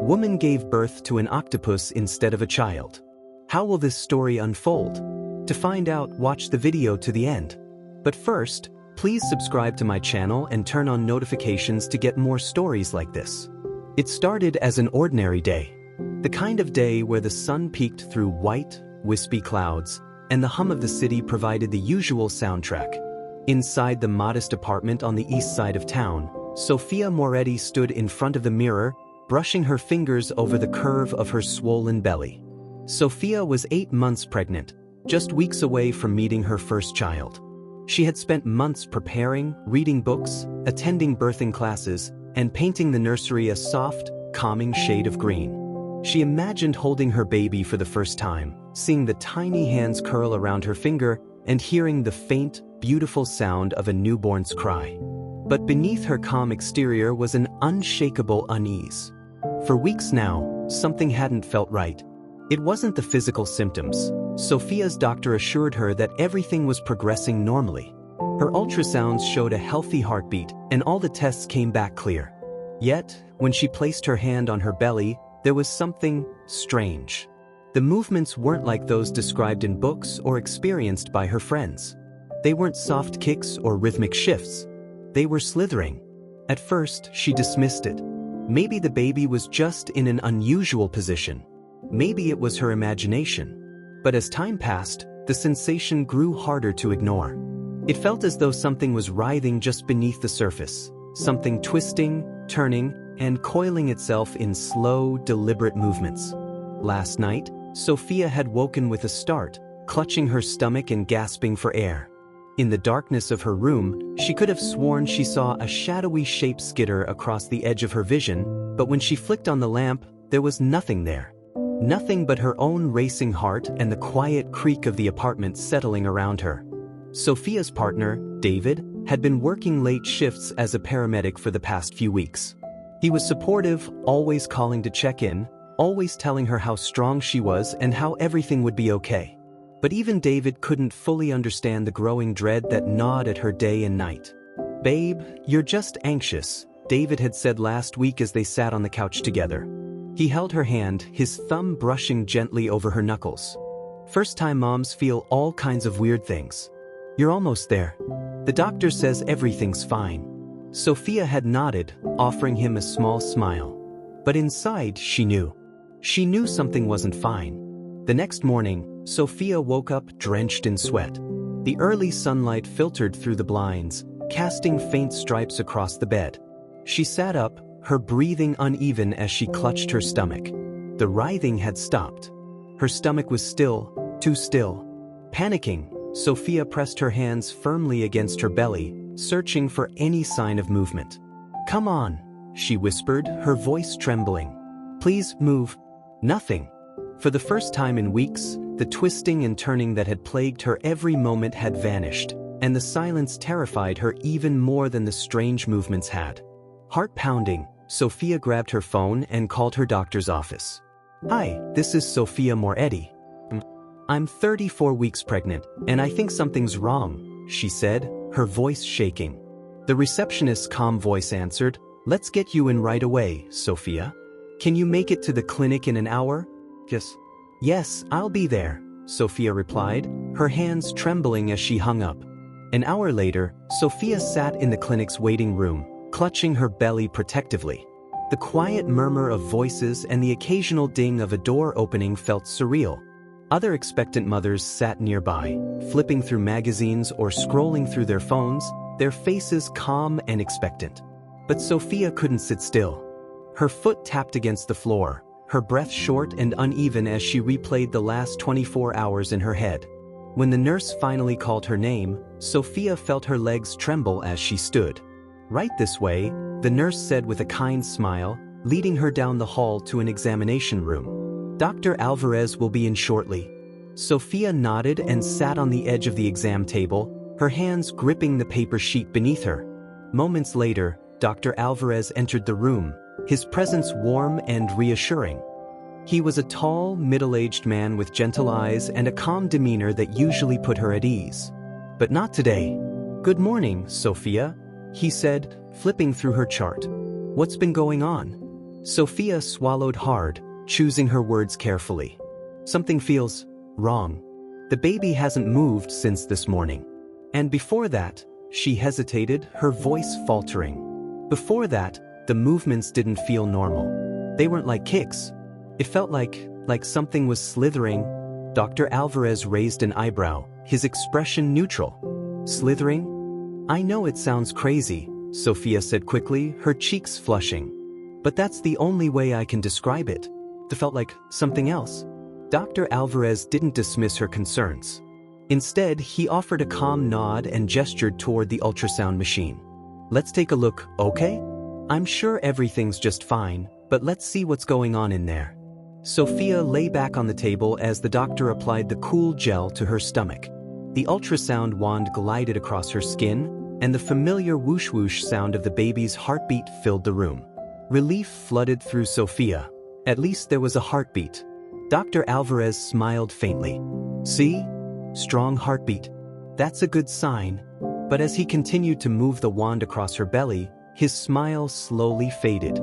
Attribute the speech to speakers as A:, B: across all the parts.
A: Woman gave birth to an octopus instead of a child. How will this story unfold? To find out, watch the video to the end. But first, please subscribe to my channel and turn on notifications to get more stories like this. It started as an ordinary day. The kind of day where the sun peeked through white, wispy clouds, and the hum of the city provided the usual soundtrack. Inside the modest apartment on the east side of town, Sofia Moretti stood in front of the mirror, brushing her fingers over the curve of her swollen belly. Sofia was 8 months pregnant, just weeks away from meeting her first child. She had spent months preparing, reading books, attending birthing classes, and painting the nursery a soft, calming shade of green. She imagined holding her baby for the first time, seeing the tiny hands curl around her finger, and hearing the faint, beautiful sound of a newborn's cry. But beneath her calm exterior was an unshakable unease. For weeks now, something hadn't felt right. It wasn't the physical symptoms. Sofia's doctor assured her that everything was progressing normally. Her ultrasounds showed a healthy heartbeat, and all the tests came back clear. Yet, when she placed her hand on her belly, there was something strange. The movements weren't like those described in books or experienced by her friends. They weren't soft kicks or rhythmic shifts. They were slithering. At first, she dismissed it. Maybe the baby was just in an unusual position. Maybe it was her imagination. But as time passed, the sensation grew harder to ignore. It felt as though something was writhing just beneath the surface, something twisting, turning, and coiling itself in slow, deliberate movements. Last night, Sofia had woken with a start, clutching her stomach and gasping for air. In the darkness of her room, she could have sworn she saw a shadowy shape skitter across the edge of her vision, but when she flicked on the lamp, there was nothing there. Nothing but her own racing heart and the quiet creak of the apartment settling around her. Sofia's partner, David, had been working late shifts as a paramedic for the past few weeks. He was supportive, always calling to check in, always telling her how strong she was and how everything would be okay. But even David couldn't fully understand the growing dread that gnawed at her day and night. "Babe, you're just anxious," David had said last week as they sat on the couch together. He held her hand, his thumb brushing gently over her knuckles. "First-time moms feel all kinds of weird things. You're almost there. The doctor says everything's fine." Sofia had nodded, offering him a small smile. But inside, she knew. She knew something wasn't fine. The next morning, Sofia woke up drenched in sweat. The early sunlight filtered through the blinds, casting faint stripes across the bed. She sat up, her breathing uneven as she clutched her stomach. The writhing had stopped. Her stomach was still, too still. Panicking, Sofia pressed her hands firmly against her belly, searching for any sign of movement. "Come on," she whispered, her voice trembling. "Please move." Nothing. For the first time in weeks, the twisting and turning that had plagued her every moment had vanished, and the silence terrified her even more than the strange movements had. Heart pounding, Sofia grabbed her phone and called her doctor's office. "Hi, this is Sofia Moretti. I'm 34 weeks pregnant, and I think something's wrong," she said, her voice shaking. The receptionist's calm voice answered, "Let's get you in right away, Sofia. Can you make it to the clinic in an hour?" Yes, I'll be there," Sofia replied, her hands trembling as she hung up. An hour later, Sofia sat in the clinic's waiting room, clutching her belly protectively. The quiet murmur of voices and the occasional ding of a door opening felt surreal. Other expectant mothers sat nearby, flipping through magazines or scrolling through their phones, their faces calm and expectant. But Sofia couldn't sit still. Her foot tapped against the floor, her breath short and uneven as she replayed the last 24 hours in her head. When the nurse finally called her name, Sofia felt her legs tremble as she stood. "Right this way," the nurse said with a kind smile, leading her down the hall to an examination room. "Dr. Alvarez will be in shortly." Sofia nodded and sat on the edge of the exam table, her hands gripping the paper sheet beneath her. Moments later, Dr. Alvarez entered the room, his presence warm and reassuring. He was a tall, middle-aged man with gentle eyes and a calm demeanor that usually put her at ease. But not today. "Good morning, Sofia," he said, flipping through her chart. "What's been going on?" Sophia swallowed hard, choosing her words carefully. Something feels wrong. The baby hasn't moved since this morning. And before that, she hesitated, her voice faltering. Before that, the movements didn't feel normal. They weren't like kicks. It felt like something was slithering. Dr. Alvarez raised an eyebrow, his expression neutral. Slithering? I know it sounds crazy, Sophia said quickly, her cheeks flushing. But that's the only way I can describe it. It felt like something else. Dr. Alvarez didn't dismiss her concerns. Instead, he offered a calm nod and gestured toward the ultrasound machine. Let's take a look, okay? I'm sure everything's just fine, but let's see what's going on in there. Sophia lay back on the table as the doctor applied the cool gel to her stomach. The ultrasound wand glided across her skin, and the familiar whoosh-whoosh sound of the baby's heartbeat filled the room. Relief flooded through Sophia. At least there was a heartbeat. Dr. Alvarez smiled faintly. See? Strong heartbeat. That's a good sign. But as he continued to move the wand across her belly, his smile slowly faded.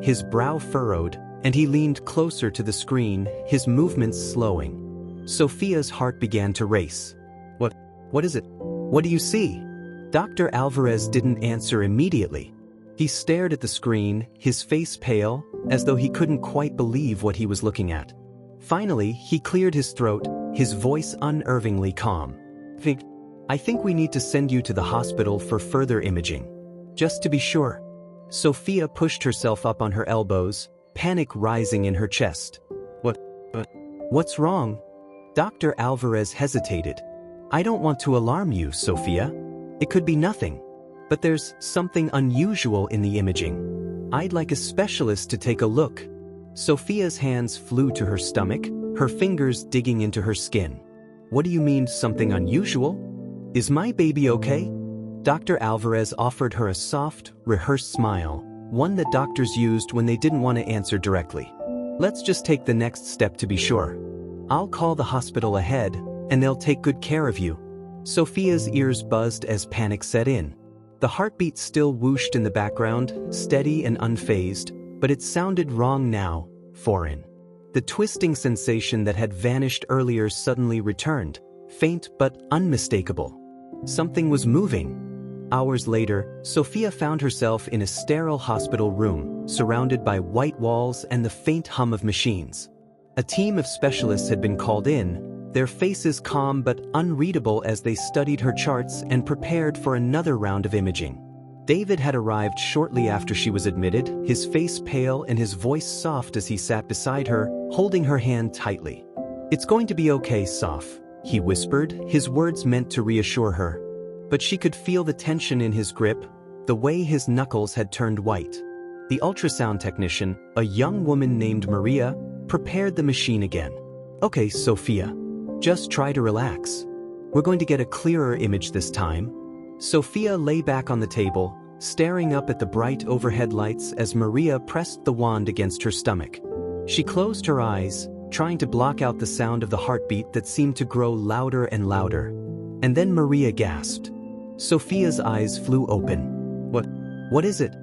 A: His brow furrowed, and he leaned closer to the screen, his movements slowing. Sophia's heart began to race. What is it? What do you see? Dr. Alvarez didn't answer immediately. He stared at the screen, his face pale, as though he couldn't quite believe what he was looking at. Finally, he cleared his throat, his voice unnervingly calm. I think we need to send you to the hospital for further imaging. Just to be sure. Sophia pushed herself up on her elbows, panic rising in her chest. What's wrong? Dr. Alvarez hesitated. I don't want to alarm you, Sophia. It could be nothing. But there's something unusual in the imaging. I'd like a specialist to take a look. Sophia's hands flew to her stomach, her fingers digging into her skin. What do you mean, something unusual? Is my baby okay? Dr. Alvarez offered her a soft, rehearsed smile, one that doctors used when they didn't want to answer directly. Let's just take the next step to be sure. I'll call the hospital ahead, and they'll take good care of you. Sophia's ears buzzed as panic set in. The heartbeat still whooshed in the background, steady and unfazed, but it sounded wrong now, foreign. The twisting sensation that had vanished earlier suddenly returned, faint but unmistakable. Something was moving. Hours later, Sophia found herself in a sterile hospital room, surrounded by white walls and the faint hum of machines. A team of specialists had been called in, their faces calm but unreadable as they studied her charts and prepared for another round of imaging. David had arrived shortly after she was admitted, his face pale and his voice soft as he sat beside her, holding her hand tightly. It's going to be okay, Soph, he whispered, his words meant to reassure her. But she could feel the tension in his grip, the way his knuckles had turned white. The ultrasound technician, a young woman named Maria, prepared the machine again. Okay, Sophia. Just try to relax. We're going to get a clearer image this time. Sophia lay back on the table, staring up at the bright overhead lights as Maria pressed the wand against her stomach. She closed her eyes, trying to block out the sound of the heartbeat that seemed to grow louder and louder. And then Maria gasped. Sophia's eyes flew open. What is it?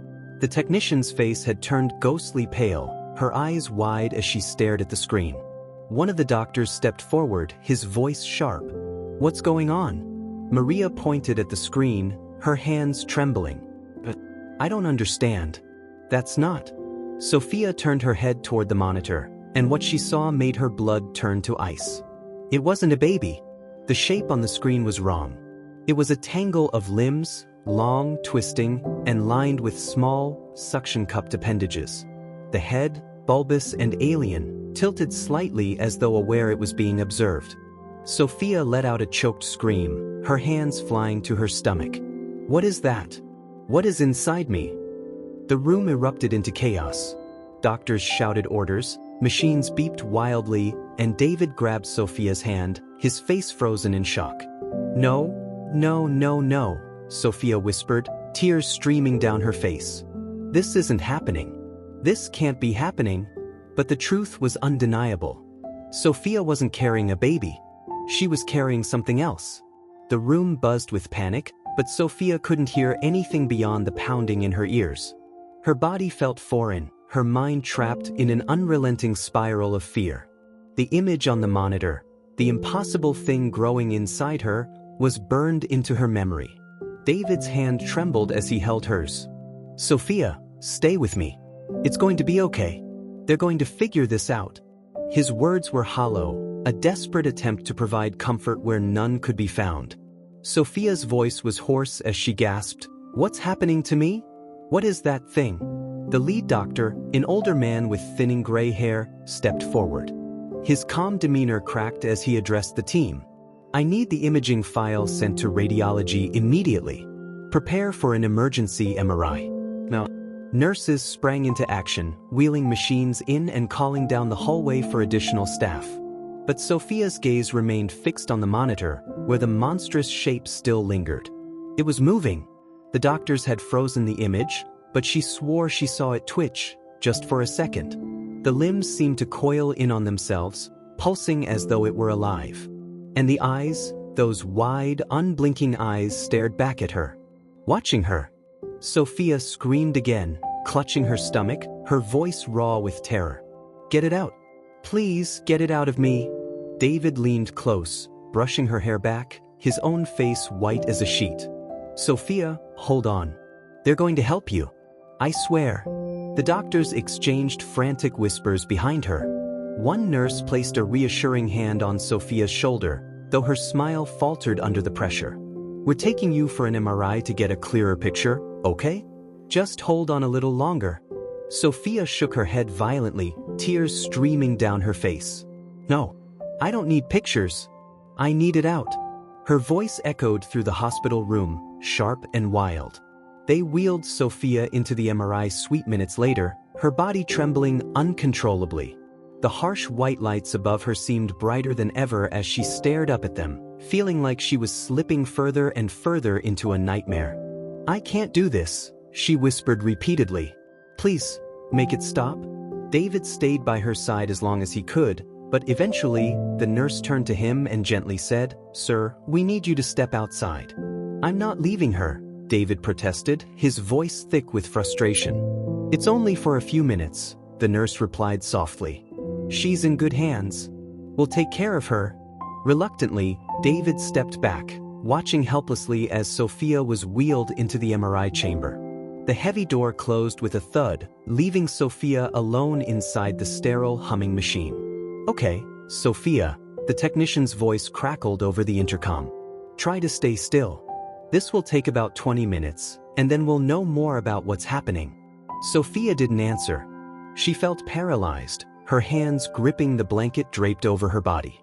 A: The technician's face had turned ghostly pale, her eyes wide as she stared at the screen. One of the doctors stepped forward, his voice sharp. What's going on? Maria pointed at the screen, her hands trembling. But I don't understand. That's not. Sophia turned her head toward the monitor, and what she saw made her blood turn to ice. It wasn't a baby. The shape on the screen was wrong. It was a tangle of limbs, long, twisting, and lined with small, suction-cupped appendages. The head, bulbous and alien, tilted slightly as though aware it was being observed. Sophia let out a choked scream, her hands flying to her stomach. What is that? What is inside me? The room erupted into chaos. Doctors shouted orders, machines beeped wildly, and David grabbed Sophia's hand, his face frozen in shock. No, Sophia whispered, tears streaming down her face. This isn't happening. This can't be happening. But the truth was undeniable. Sophia wasn't carrying a baby. She was carrying something else. The room buzzed with panic, but Sophia couldn't hear anything beyond the pounding in her ears. Her body felt foreign, her mind trapped in an unrelenting spiral of fear. The image on the monitor, the impossible thing growing inside her, was burned into her memory. David's hand trembled as he held hers. "Sophia, stay with me. It's going to be okay. They're going to figure this out." His words were hollow, a desperate attempt to provide comfort where none could be found. Sophia's voice was hoarse as she gasped, "What's happening to me? What is that thing?" The lead doctor, an older man with thinning gray hair, stepped forward. His calm demeanor cracked as he addressed the team. "I need the imaging file sent to radiology immediately. Prepare for an emergency MRI." Now, nurses sprang into action, wheeling machines in and calling down the hallway for additional staff. But Sophia's gaze remained fixed on the monitor, where the monstrous shape still lingered. It was moving. The doctors had frozen the image, but she swore she saw it twitch, just for a second. The limbs seemed to coil in on themselves, pulsing as though it were alive. And the eyes, those wide, unblinking eyes, stared back at her, watching her. Sophia screamed again, clutching her stomach, her voice raw with terror. "Get it out. Please, get it out of me." David leaned close, brushing her hair back, his own face white as a sheet. "Sophia, hold on. They're going to help you. I swear." The doctors exchanged frantic whispers behind her. One nurse placed a reassuring hand on Sophia's shoulder, though her smile faltered under the pressure. "We're taking you for an MRI to get a clearer picture, okay? Just hold on a little longer." Sophia shook her head violently, tears streaming down her face. "No, I don't need pictures. I need it out." Her voice echoed through the hospital room, sharp and wild. They wheeled Sophia into the MRI suite minutes later, her body trembling uncontrollably. The harsh white lights above her seemed brighter than ever as she stared up at them, feeling like she was slipping further and further into a nightmare. "I can't do this," she whispered repeatedly. "Please, make it stop." David stayed by her side as long as he could, but eventually, the nurse turned to him and gently said, "Sir, we need you to step outside." "I'm not leaving her," David protested, his voice thick with frustration. "It's only for a few minutes," the nurse replied softly. "She's in good hands. We'll take care of her." Reluctantly, David stepped back, watching helplessly as Sophia was wheeled into the MRI chamber. The heavy door closed with a thud, leaving Sophia alone inside the sterile humming machine. "Okay, Sophia," the technician's voice crackled over the intercom. "Try to stay still. This will take about 20 minutes, and then we'll know more about what's happening." Sophia didn't answer. She felt paralyzed, her hands gripping the blanket draped over her body.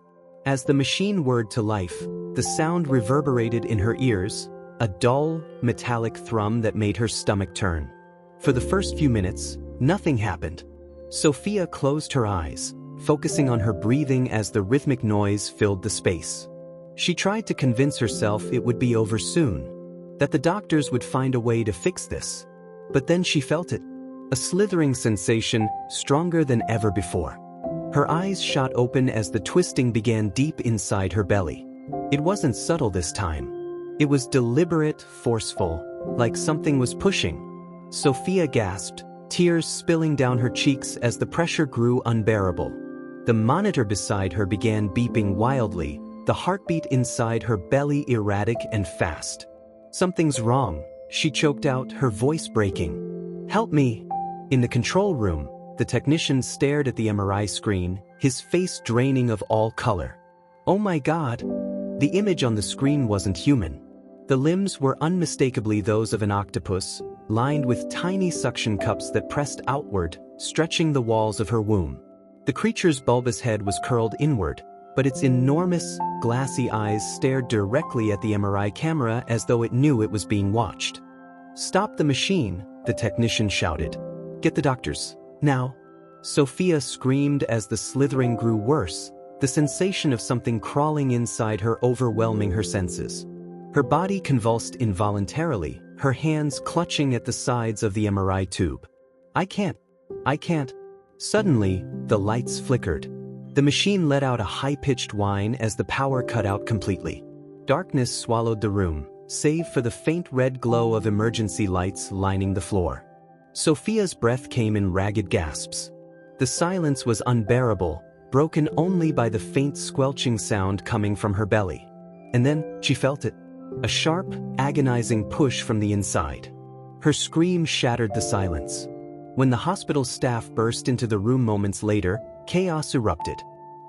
A: As the machine whirred to life, the sound reverberated in her ears, a dull, metallic thrum that made her stomach turn. For the first few minutes, nothing happened. Sophia closed her eyes, focusing on her breathing as the rhythmic noise filled the space. She tried to convince herself it would be over soon, that the doctors would find a way to fix this. But then she felt it, a slithering sensation stronger than ever before. Her eyes shot open as the twisting began deep inside her belly. It wasn't subtle this time. It was deliberate, forceful, like something was pushing. Sophia gasped, tears spilling down her cheeks as the pressure grew unbearable. The monitor beside her began beeping wildly, the heartbeat inside her belly erratic and fast. "Something's wrong," she choked out, her voice breaking. "Help me." In the control room, the technician stared at the MRI screen, his face draining of all color. Oh my God! The image on the screen wasn't human. The limbs were unmistakably those of an octopus, lined with tiny suction cups that pressed outward, stretching the walls of her womb. The creature's bulbous head was curled inward, but its enormous, glassy eyes stared directly at the MRI camera as though it knew it was being watched. "Stop the machine," the technician shouted. "Get the doctors, now." Sophia screamed as the slithering grew worse, the sensation of something crawling inside her overwhelming her senses. Her body convulsed involuntarily, her hands clutching at the sides of the MRI tube. I can't. Suddenly, the lights flickered. The machine let out a high-pitched whine as the power cut out completely. Darkness swallowed the room, save for the faint red glow of emergency lights lining the floor. Sophia's breath came in ragged gasps. The silence was unbearable, broken only by the faint squelching sound coming from her belly. And then, she felt it. A sharp, agonizing push from the inside. Her scream shattered the silence. When the hospital staff burst into the room moments later, chaos erupted.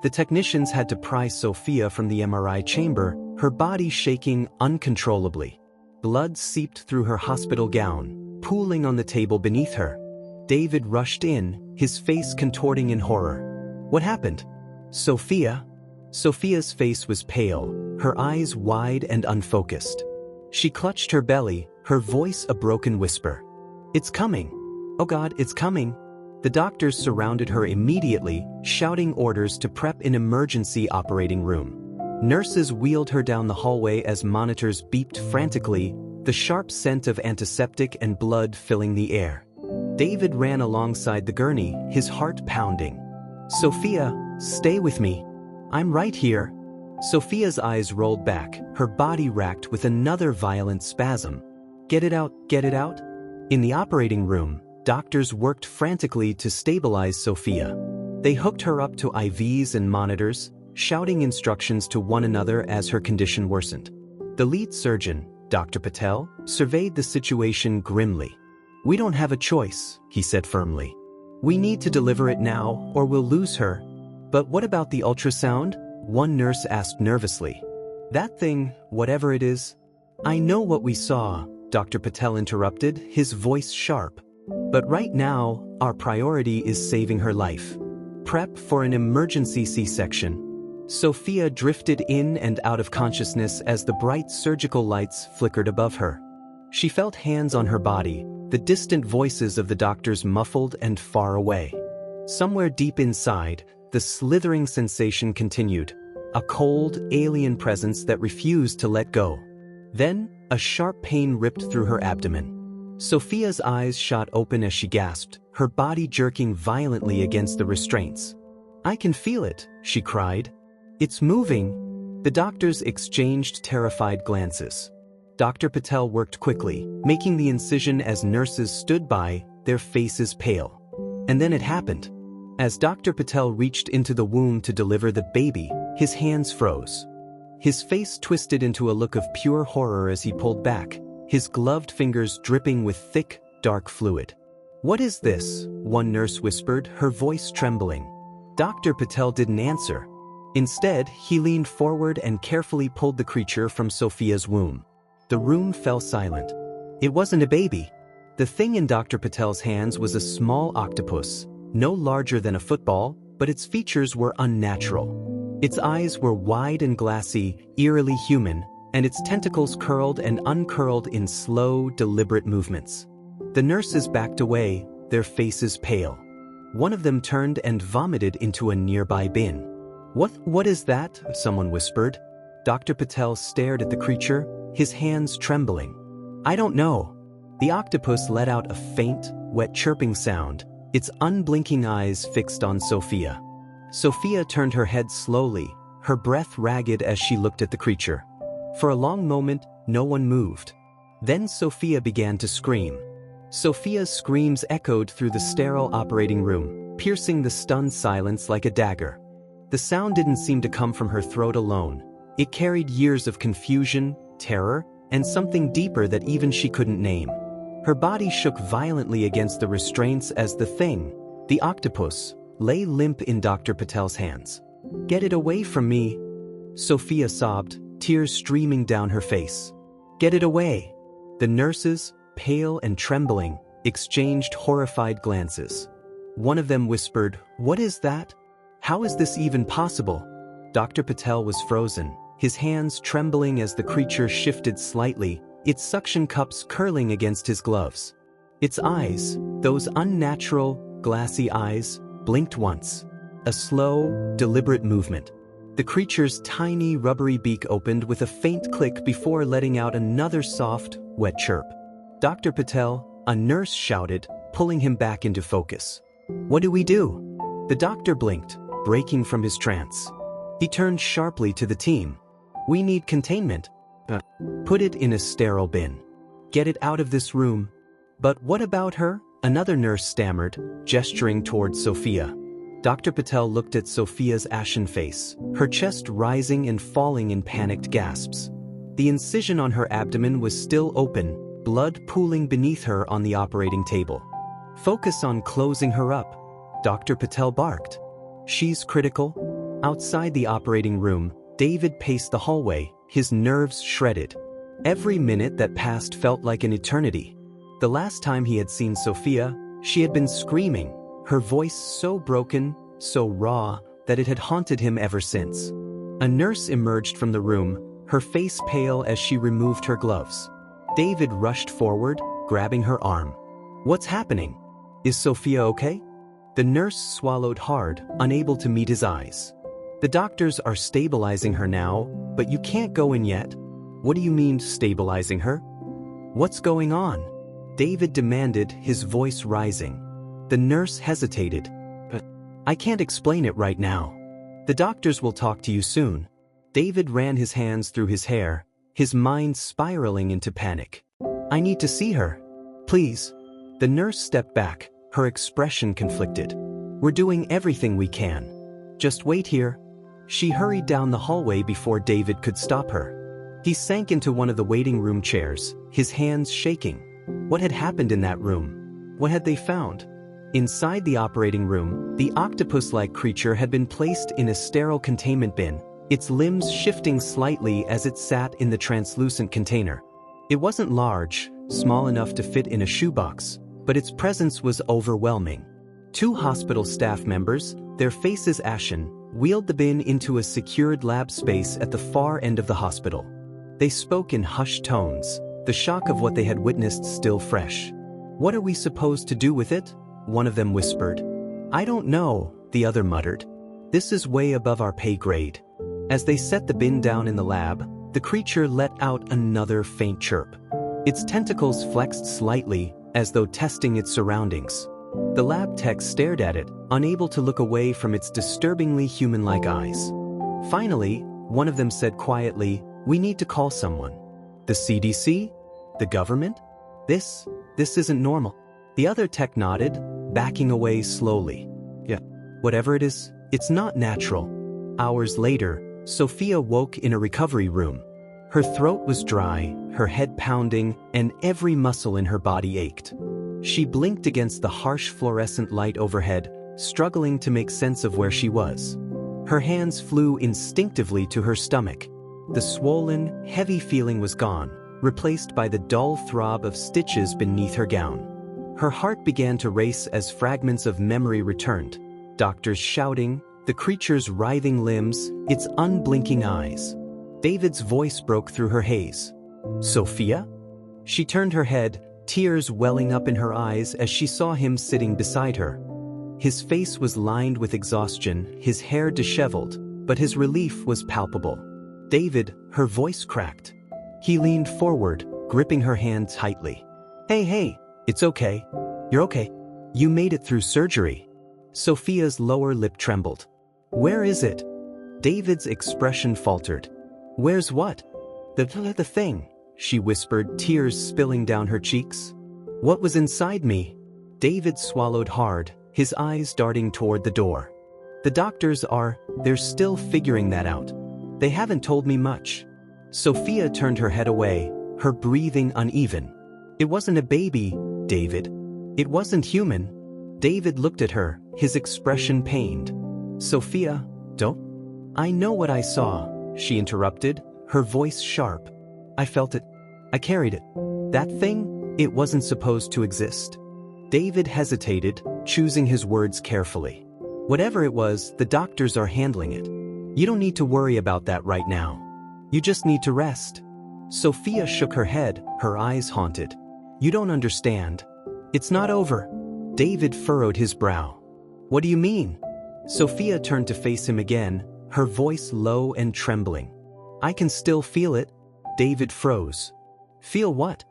A: The technicians had to pry Sophia from the MRI chamber, her body shaking uncontrollably. Blood seeped through her hospital gown, pooling on the table beneath her. David rushed in, his face contorting in horror. What happened? Sophia? Sophia's face was pale, her eyes wide and unfocused. She clutched her belly, her voice a broken whisper. It's coming. Oh God, it's coming. The doctors surrounded her immediately, shouting orders to prep an emergency operating room. Nurses wheeled her down the hallway as monitors beeped frantically, the sharp scent of antiseptic and blood filling the air. David ran alongside the gurney, his heart pounding. Sophia, stay with me. I'm right here. Sophia's eyes rolled back, her body racked with another violent spasm. Get it out, get it out. In the operating room, doctors worked frantically to stabilize Sophia. They hooked her up to IVs and monitors, shouting instructions to one another as her condition worsened. The lead surgeon, Dr. Patel, surveyed the situation grimly. We don't have a choice, he said firmly. We need to deliver it now or we'll lose her. But what about the ultrasound? One nurse asked nervously. That thing, whatever it is. I know what we saw, Dr. Patel interrupted, his voice sharp. But right now, our priority is saving her life. Prep for an emergency C-section. Sophia drifted in and out of consciousness as the bright surgical lights flickered above her. She felt hands on her body, the distant voices of the doctors muffled and far away. Somewhere deep inside, the slithering sensation continued, a cold, alien presence that refused to let go. Then, a sharp pain ripped through her abdomen. Sophia's eyes shot open as she gasped, her body jerking violently against the restraints. I can feel it, she cried. It's moving. The doctors exchanged terrified glances. Dr. Patel worked quickly, making the incision as nurses stood by, their faces pale. And then it happened. As Dr. Patel reached into the womb to deliver the baby, his hands froze. His face twisted into a look of pure horror as he pulled back, his gloved fingers dripping with thick, dark fluid. What is this? One nurse whispered, her voice trembling. Dr. Patel didn't answer. Instead, he leaned forward and carefully pulled the creature from Sophia's womb. The room fell silent. It wasn't a baby. The thing in Dr. Patel's hands was a small octopus, no larger than a football, but its features were unnatural. Its eyes were wide and glassy, eerily human, and its tentacles curled and uncurled in slow, deliberate movements. The nurses backed away, their faces pale. One of them turned and vomited into a nearby bin. What is that? Someone whispered. Dr. Patel stared at the creature, his hands trembling. I don't know. The octopus let out a faint, wet chirping sound, its unblinking eyes fixed on Sophia. Sophia turned her head slowly, her breath ragged as she looked at the creature. For a long moment, no one moved. Then Sophia began to scream. Sophia's screams echoed through the sterile operating room, piercing the stunned silence like a dagger. The sound didn't seem to come from her throat alone. It carried years of confusion, terror, and something deeper that even she couldn't name. Her body shook violently against the restraints as the thing, the octopus, lay limp in Dr. Patel's hands. Get it away from me, Sophia sobbed, tears streaming down her face. Get it away. The nurses, pale and trembling, exchanged horrified glances. One of them whispered, "What is that? How is this even possible?" Dr. Patel was frozen, his hands trembling as the creature shifted slightly, its suction cups curling against his gloves. Its eyes, those unnatural, glassy eyes, blinked once. A slow, deliberate movement. The creature's tiny, rubbery beak opened with a faint click before letting out another soft, wet chirp. Dr. Patel, a nurse shouted, pulling him back into focus. What do we do? The doctor blinked, breaking from his trance. He turned sharply to the team. We need containment. Put it in a sterile bin. Get it out of this room. But what about her? Another nurse stammered, gesturing towards Sophia. Dr. Patel looked at Sophia's ashen face, her chest rising and falling in panicked gasps. The incision on her abdomen was still open, blood pooling beneath her on the operating table. "Focus on closing her up," Dr. Patel barked. "She's critical." Outside the operating room, David paced the hallway, his nerves shredded. Every minute that passed felt like an eternity. The last time he had seen Sophia, she had been screaming, her voice so broken, so raw, that it had haunted him ever since. A nurse emerged from the room, her face pale as she removed her gloves. David rushed forward, grabbing her arm. "What's happening? Is Sophia okay?" The nurse swallowed hard, unable to meet his eyes. "The doctors are stabilizing her now, but you can't go in yet." "What do you mean, stabilizing her? What's going on?" David demanded, his voice rising. The nurse hesitated. "But I can't explain it right now. The doctors will talk to you soon." David ran his hands through his hair, his mind spiraling into panic. "I need to see her. Please." The nurse stepped back, her expression conflicted. "We're doing everything we can. Just wait here." She hurried down the hallway before David could stop her. He sank into one of the waiting room chairs, his hands shaking. What had happened in that room? What had they found? Inside the operating room, the octopus-like creature had been placed in a sterile containment bin, its limbs shifting slightly as it sat in the translucent container. It wasn't large, small enough to fit in a shoebox, but its presence was overwhelming. Two hospital staff members, their faces ashen, wheeled the bin into a secured lab space at the far end of the hospital. They spoke in hushed tones, the shock of what they had witnessed still fresh. "What are we supposed to do with it?" one of them whispered. "I don't know," the other muttered. "This is way above our pay grade." As they set the bin down in the lab, the creature let out another faint chirp. Its tentacles flexed slightly, as though testing its surroundings. The lab tech stared at it, unable to look away from its disturbingly human-like eyes. Finally, one of them said quietly, "We need to call someone." "The CDC? The government? This isn't normal." The other tech nodded, backing away slowly. "Yeah, whatever it is, it's not natural." Hours later, Sophia woke in a recovery room. Her throat was dry, her head pounding, and every muscle in her body ached. She blinked against the harsh fluorescent light overhead, struggling to make sense of where she was. Her hands flew instinctively to her stomach. The swollen, heavy feeling was gone, replaced by the dull throb of stitches beneath her gown. Her heart began to race as fragments of memory returned. Doctors shouting, the creature's writhing limbs, its unblinking eyes. David's voice broke through her haze. "Sophia?" She turned her head, tears welling up in her eyes as she saw him sitting beside her. His face was lined with exhaustion, his hair disheveled, but his relief was palpable. "David," her voice cracked. He leaned forward, gripping her hand tightly. Hey, it's okay. You're okay. You made it through surgery." Sophia's lower lip trembled. "Where is it?" David's expression faltered. "Where's what?" The thing," she whispered, tears spilling down her cheeks. "What was inside me?" David swallowed hard, his eyes darting toward the door. They're still figuring that out. They haven't told me much." Sophia turned her head away, her breathing uneven. "It wasn't a baby, David. It wasn't human." David looked at her, his expression pained. "Sophia, don't." "I know what I saw," she interrupted, her voice sharp. "I felt it. I carried it. That thing, it wasn't supposed to exist." David hesitated, choosing his words carefully. "Whatever it was, the doctors are handling it. You don't need to worry about that right now. You just need to rest." Sophia shook her head, her eyes haunted. "You don't understand. It's not over." David furrowed his brow. "What do you mean?" Sophia turned to face him again, her voice low and trembling. "I can still feel it." David froze. "Feel what?"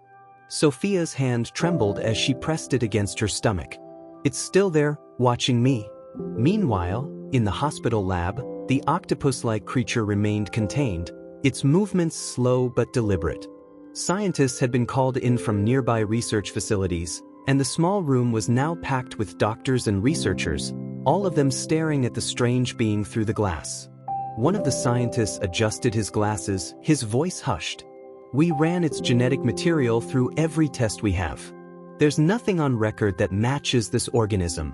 A: Sophia's hand trembled as she pressed it against her stomach. "It's still there, watching me." Meanwhile, in the hospital lab, the octopus-like creature remained contained, its movements slow but deliberate. Scientists had been called in from nearby research facilities, and the small room was now packed with doctors and researchers, all of them staring at the strange being through the glass. One of the scientists adjusted his glasses, his voice hushed. "We ran its genetic material through every test we have. There's nothing on record that matches this organism.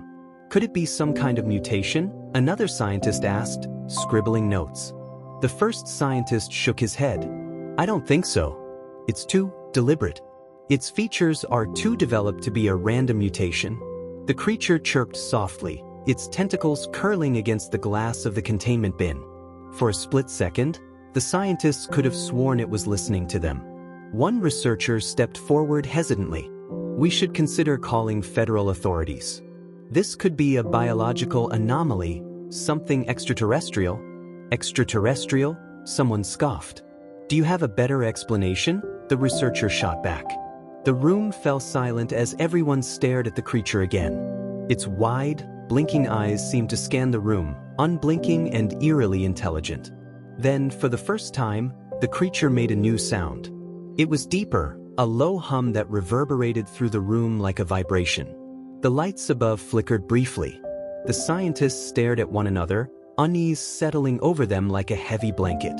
A: Could it be some kind of mutation?" Another scientist asked, scribbling notes. The first scientist shook his head. "I don't think so. It's too deliberate. Its features are too developed to be a random mutation." The creature chirped softly, its tentacles curling against the glass of the containment bin. For a split second, the scientists could have sworn it was listening to them. One researcher stepped forward hesitantly. "We should consider calling federal authorities. This could be a biological anomaly, something extraterrestrial." "Extraterrestrial?" someone scoffed. "Do you have a better explanation?" the researcher shot back. The room fell silent as everyone stared at the creature again. Its wide, blinking eyes seemed to scan the room, unblinking and eerily intelligent. Then, for the first time, the creature made a new sound. It was deeper, a low hum that reverberated through the room like a vibration. The lights above flickered briefly. The scientists stared at one another, unease settling over them like a heavy blanket.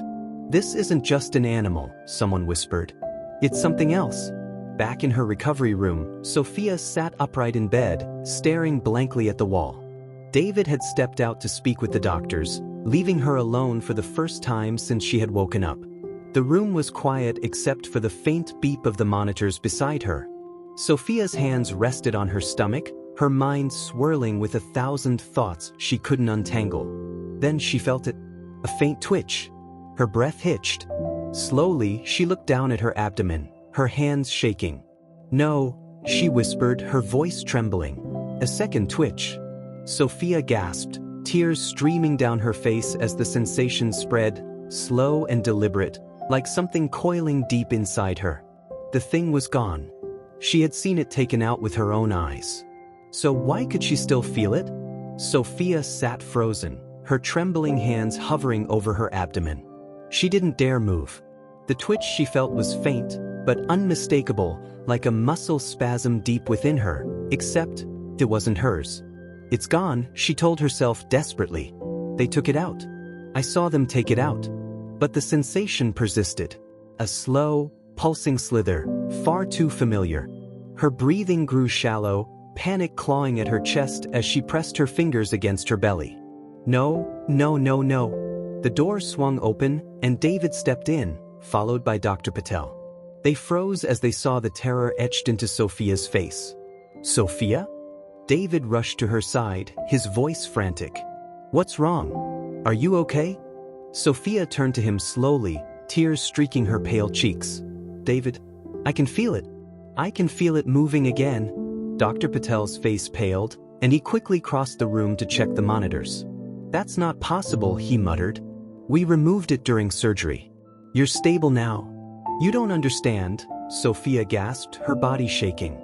A: "This isn't just an animal," someone whispered. "It's something else." Back in her recovery room, Sophia sat upright in bed, staring blankly at the wall. David had stepped out to speak with the doctors, leaving her alone for the first time since she had woken up. The room was quiet except for the faint beep of the monitors beside her. Sophia's hands rested on her stomach, her mind swirling with 1,000 thoughts she couldn't untangle. Then she felt it, a faint twitch. Her breath hitched. Slowly, she looked down at her abdomen, her hands shaking. "No," she whispered, her voice trembling. A second twitch. Sophia gasped, tears streaming down her face as the sensation spread, slow and deliberate, like something coiling deep inside her. The thing was gone. She had seen it taken out with her own eyes. So why could she still feel it? Sophia sat frozen, her trembling hands hovering over her abdomen. She didn't dare move. The twitch she felt was faint, but unmistakable, like a muscle spasm deep within her, except it wasn't hers. "It's gone," she told herself desperately. "They took it out. I saw them take it out." But the sensation persisted. A slow, pulsing slither, far too familiar. Her breathing grew shallow, panic clawing at her chest as she pressed her fingers against her belly. "No, no, no, no." The door swung open, and David stepped in, followed by Dr. Patel. They froze as they saw the terror etched into Sophia's face. "Sophia?" David rushed to her side, his voice frantic. "What's wrong? Are you okay?" Sophia turned to him slowly, tears streaking her pale cheeks. "David, I can feel it. I can feel it moving again." Dr. Patel's face paled, and he quickly crossed the room to check the monitors. "That's not possible," he muttered. "We removed it during surgery. You're stable now." "You don't understand," Sophia gasped, her body shaking.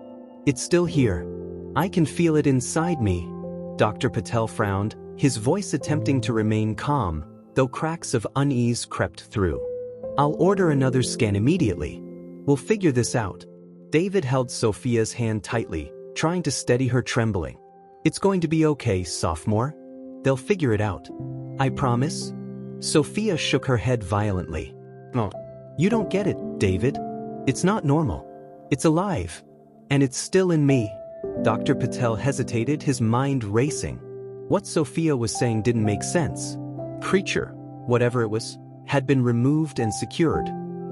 A: "It's still here. I can feel it inside me." Dr. Patel frowned, his voice attempting to remain calm, though cracks of unease crept through. "I'll order another scan immediately. We'll figure this out." David held Sophia's hand tightly, trying to steady her trembling. "It's going to be okay, sophomore. They'll figure it out. I promise." Sophia shook her head violently. "Oh, you don't get it, David. It's not normal. It's alive. And it's still in me." Dr. Patel hesitated, his mind racing. What Sophia was saying didn't make sense. Creature, whatever it was, had been removed and secured.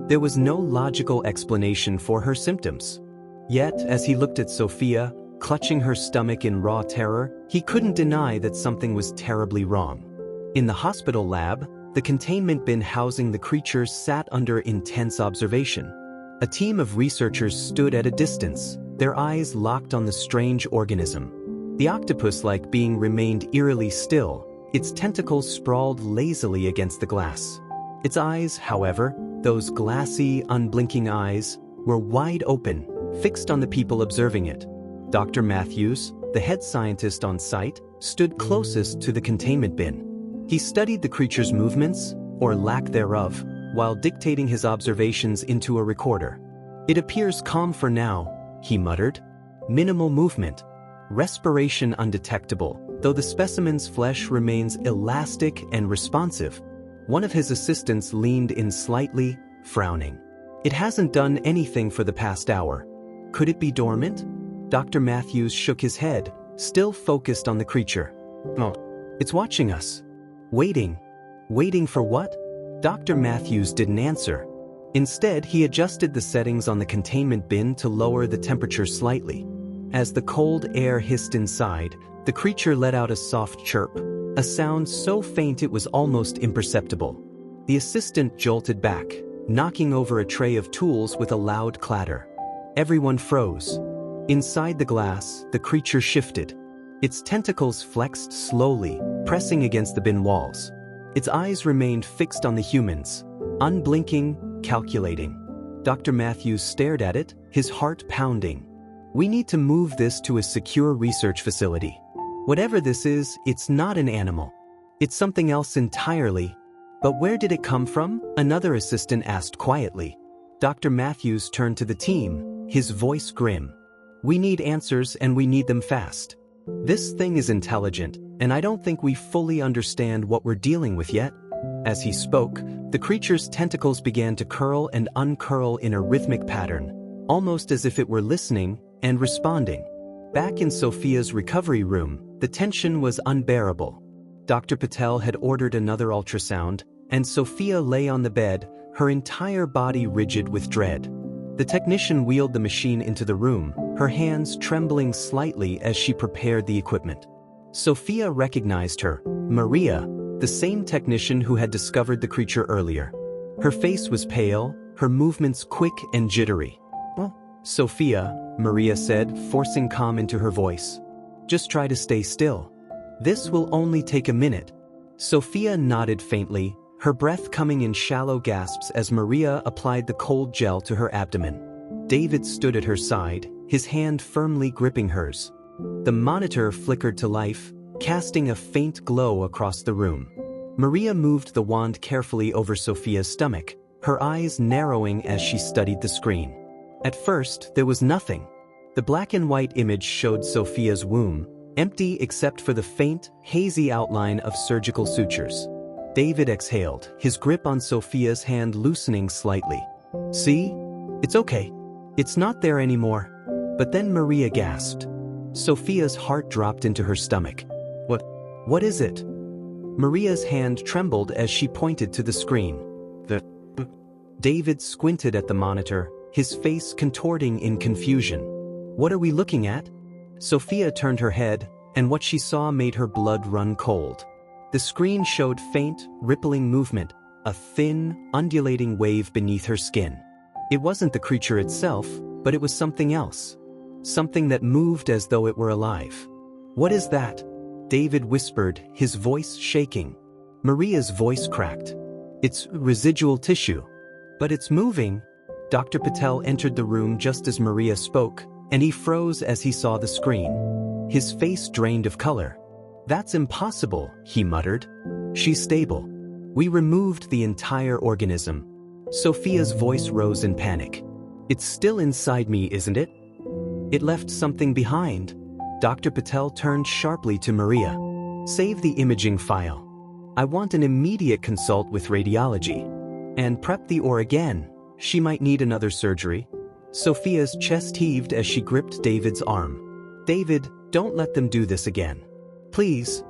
A: There was no logical explanation for her symptoms. Yet, as he looked at Sophia, clutching her stomach in raw terror, he couldn't deny that something was terribly wrong. In the hospital lab, the containment bin housing the creature sat under intense observation. A team of researchers stood at a distance, their eyes locked on the strange organism. The octopus-like being remained eerily still, its tentacles sprawled lazily against the glass. Its eyes, however, those glassy, unblinking eyes, were wide open, fixed on the people observing it. Dr. Matthews, the head scientist on site, stood closest to the containment bin. He studied the creature's movements, or lack thereof, while dictating his observations into a recorder. "It appears calm for now," he muttered. Minimal movement. Respiration undetectable, though the specimen's flesh remains elastic and responsive. One of his assistants leaned in slightly, frowning. It hasn't done anything for the past hour. Could it be dormant? Dr. Matthews shook his head, still focused on the creature. No. It's watching us. Waiting. Waiting for what? Dr. Matthews didn't answer. Instead, he adjusted the settings on the containment bin to lower the temperature slightly. As the cold air hissed inside, the creature let out a soft chirp, a sound so faint it was almost imperceptible. The assistant jolted back, knocking over a tray of tools with a loud clatter. Everyone froze. Inside the glass, the creature shifted. Its tentacles flexed slowly, pressing against the bin walls. Its eyes remained fixed on the humans, unblinking, calculating. Dr. Matthews stared at it, his heart pounding. We need to move this to a secure research facility. Whatever this is, it's not an animal. It's something else entirely. But where did it come from? Another assistant asked quietly. Dr. Matthews turned to the team, his voice grim. We need answers and we need them fast. This thing is intelligent, and I don't think we fully understand what we're dealing with yet. As he spoke, the creature's tentacles began to curl and uncurl in a rhythmic pattern, almost as if it were listening and responding. Back in Sophia's recovery room, the tension was unbearable. Dr. Patel had ordered another ultrasound, and Sophia lay on the bed, her entire body rigid with dread. The technician wheeled the machine into the room, her hands trembling slightly as she prepared the equipment. Sophia recognized her, Maria, the same technician who had discovered the creature earlier. Her face was pale, her movements quick and jittery. Sophia, Maria said, forcing calm into her voice. Just try to stay still. This will only take a minute. Sophia nodded faintly, her breath coming in shallow gasps as Maria applied the cold gel to her abdomen. David stood at her side, his hand firmly gripping hers. The monitor flickered to life, casting a faint glow across the room. Maria moved the wand carefully over Sophia's stomach, her eyes narrowing as she studied the screen. At first, there was nothing. The black and white image showed Sophia's womb, empty except for the faint, hazy outline of surgical sutures. David exhaled, his grip on Sophia's hand loosening slightly. See? It's okay. It's not there anymore. But then Maria gasped. Sophia's heart dropped into her stomach. What is it? Maria's hand trembled as she pointed to the screen. David squinted at the monitor, his face contorting in confusion. What are we looking at? Sophia turned her head, and what she saw made her blood run cold. The screen showed faint, rippling movement, a thin, undulating wave beneath her skin. It wasn't the creature itself, but it was something else. Something that moved as though it were alive. What is that? David whispered, his voice shaking. Maria's voice cracked. It's residual tissue. But it's moving. Dr. Patel entered the room just as Maria spoke, and he froze as he saw the screen. His face drained of color. That's impossible, he muttered. She's stable. We removed the entire organism. Sophia's voice rose in panic. It's still inside me, isn't it? It left something behind. Dr. Patel turned sharply to Maria. Save the imaging file. I want an immediate consult with radiology. And prep the OR again. She might need another surgery. Sophia's chest heaved as she gripped David's arm. David, don't let them do this again. Please.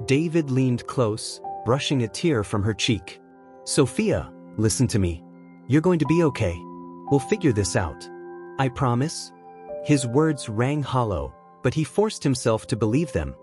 A: David leaned close, brushing a tear from her cheek. Sophia, listen to me. You're going to be okay. We'll figure this out. I promise. His words rang hollow, but he forced himself to believe them.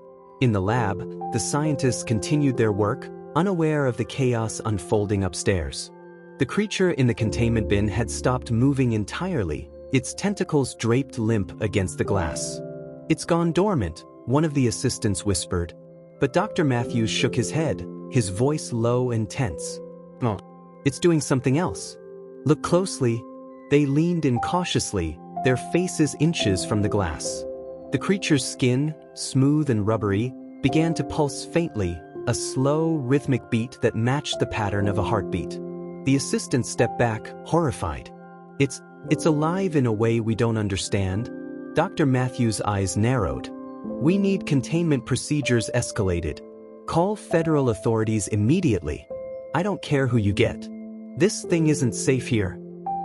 A: In the lab, the scientists continued their work, unaware of the chaos unfolding upstairs. The creature in the containment bin had stopped moving entirely, its tentacles draped limp against the glass. It's gone dormant, one of the assistants whispered. But Dr. Matthews shook his head, his voice low and tense. No, it's doing something else. Look closely. They leaned in cautiously, their faces inches from the glass. The creature's skin, smooth and rubbery, began to pulse faintly, a slow, rhythmic beat that matched the pattern of a heartbeat. The assistant stepped back, horrified. It's alive in a way we don't understand. Dr. Matthews' eyes narrowed. We need containment procedures escalated. Call federal authorities immediately. I don't care who you get. This thing isn't safe here.